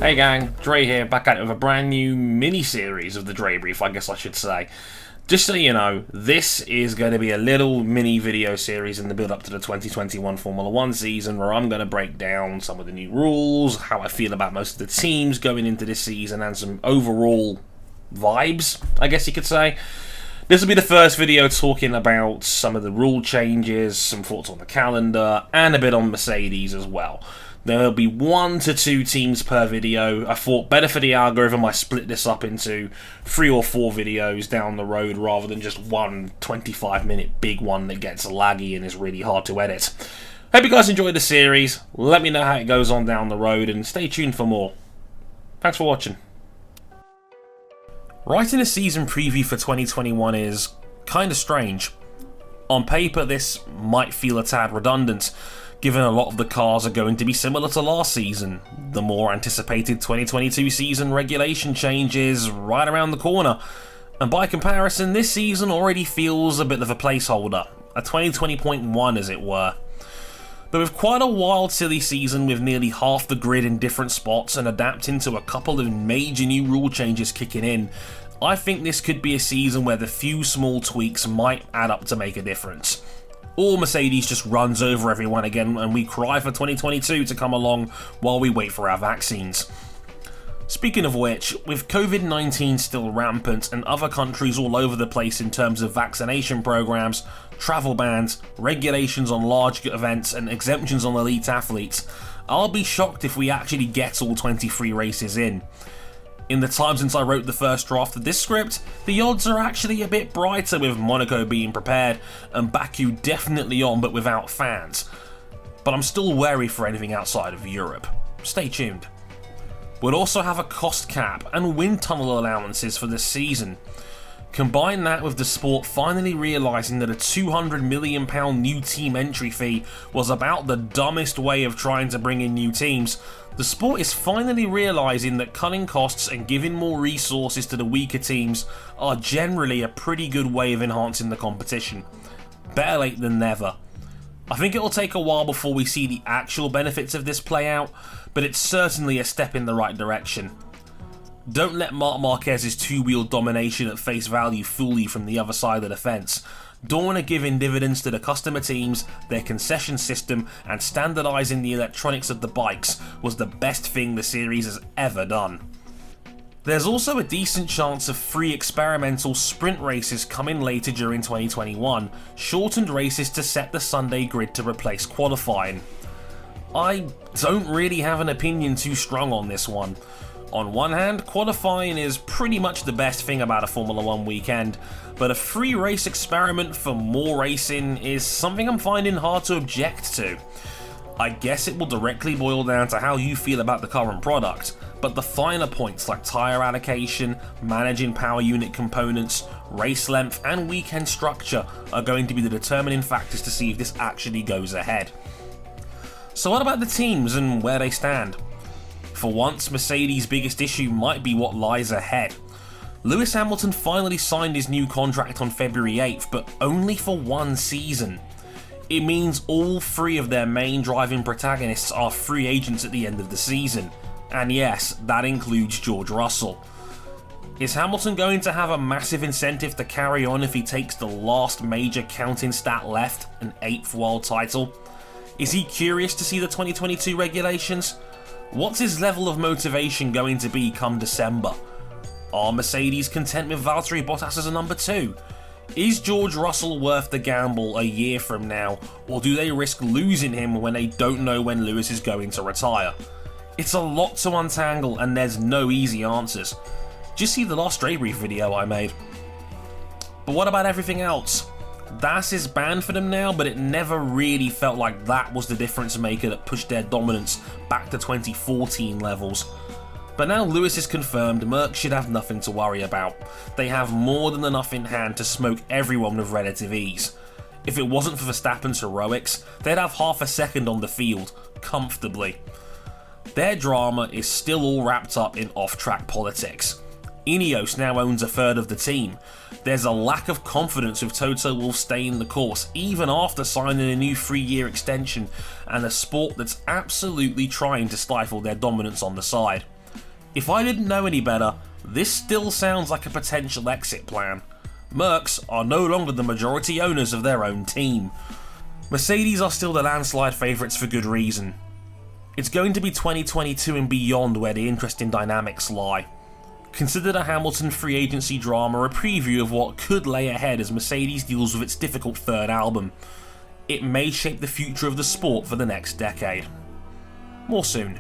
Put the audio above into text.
Hey gang, Dre here, back at it with a brand new mini-series of the Drebrief, I guess I should say. Just so you know, this is going to be a little mini video series in the build-up to the 2021 Formula 1 season, where I'm going to break down some of the new rules, how I feel about most of the teams going into this season, and some overall vibes, I guess you could say. This will be the first video talking about some of the rule changes, some thoughts on the calendar, and a bit on Mercedes as well. There'll be 1 to 2 teams per video. I thought better for the algorithm I split this up into 3 or 4 videos down the road rather than just one 25-minute big one that gets laggy and is really hard to edit. Hope you guys enjoyed the series. Let me know how it goes on down the road and stay tuned for more. Thanks for watching. Writing a season preview for 2021 is kinda strange. On paper this might feel a tad redundant, given a lot of the cars are going to be similar to last season. The more anticipated 2022 season regulation change is right around the corner, and by comparison this season already feels a bit of a placeholder, a 2020.1 as it were. But with quite a wild silly season with nearly half the grid in different spots and adapting to a couple of major new rule changes kicking in, I think this could be a season where the few small tweaks might add up to make a difference. Or Mercedes just runs over everyone again and we cry for 2022 to come along while we wait for our vaccines. Speaking of which, with COVID-19 still rampant and other countries all over the place in terms of vaccination programs, travel bans, regulations on large events and exemptions on elite athletes, I'll be shocked if we actually get all 23 races in. In the time since I wrote the first draft of this script, the odds are actually a bit brighter with Monaco being prepared and Baku definitely on but without fans. But I'm still wary for anything outside of Europe. Stay tuned. We'll also have a cost cap and wind tunnel allowances for this season. Combine that with the sport finally realising that a £200 million new team entry fee was about the dumbest way of trying to bring in new teams. The sport is finally realising that cutting costs and giving more resources to the weaker teams are generally a pretty good way of enhancing the competition. Better late than never. I think it will take a while before we see the actual benefits of this play out, but it's certainly a step in the right direction. Don't let Marc Marquez's two-wheel domination at face value fool you from the other side of the fence. Dorna giving dividends to the customer teams, their concession system, and standardising the electronics of the bikes was the best thing the series has ever done. There's also a decent chance of 3 experimental sprint races coming later during 2021, shortened races to set the Sunday grid to replace qualifying. I don't really have an opinion too strong on this one. On one hand, qualifying is pretty much the best thing about a Formula 1 weekend, but a free race experiment for more racing is something I'm finding hard to object to. I guess it will directly boil down to how you feel about the current product, but the finer points like tyre allocation, managing power unit components, race length and weekend structure are going to be the determining factors to see if this actually goes ahead. So what about the teams and where they stand? For once, Mercedes' biggest issue might be what lies ahead. Lewis Hamilton finally signed his new contract on February 8th, but only for 1 season. It means all 3 of their main driving protagonists are free agents at the end of the season. And yes, that includes George Russell. Is Hamilton going to have a massive incentive to carry on if he takes the last major counting stat left, an 8th world title? Is he curious to see the 2022 regulations? What's his level of motivation going to be come December? Are Mercedes content with Valtteri Bottas as a number 2? Is George Russell worth the gamble a year from now, or do they risk losing him when they don't know when Lewis is going to retire? It's a lot to untangle and there's no easy answers. Just see the last Drebrief video I made. But what about everything else? DAS is banned for them now, but it never really felt like that was the difference maker that pushed their dominance back to 2014 levels. But now Lewis is confirmed, Merc should have nothing to worry about. They have more than enough in hand to smoke everyone with relative ease. If it wasn't for Verstappen's heroics, they'd have half a second on the field, comfortably. Their drama is still all wrapped up in off-track politics. Ineos now owns a third of the team. There's a lack of confidence with Toto Wolff staying the course, even after signing a new 3-year extension, and a sport that's absolutely trying to stifle their dominance on the side. If I didn't know any better, this still sounds like a potential exit plan. Mercs are no longer the majority owners of their own team. Mercedes are still the landslide favourites for good reason. It's going to be 2022 and beyond where the interesting dynamics lie. Consider the Hamilton free agency drama a preview of what could lay ahead as Mercedes deals with its difficult third album. It may shape the future of the sport for the next decade. More soon.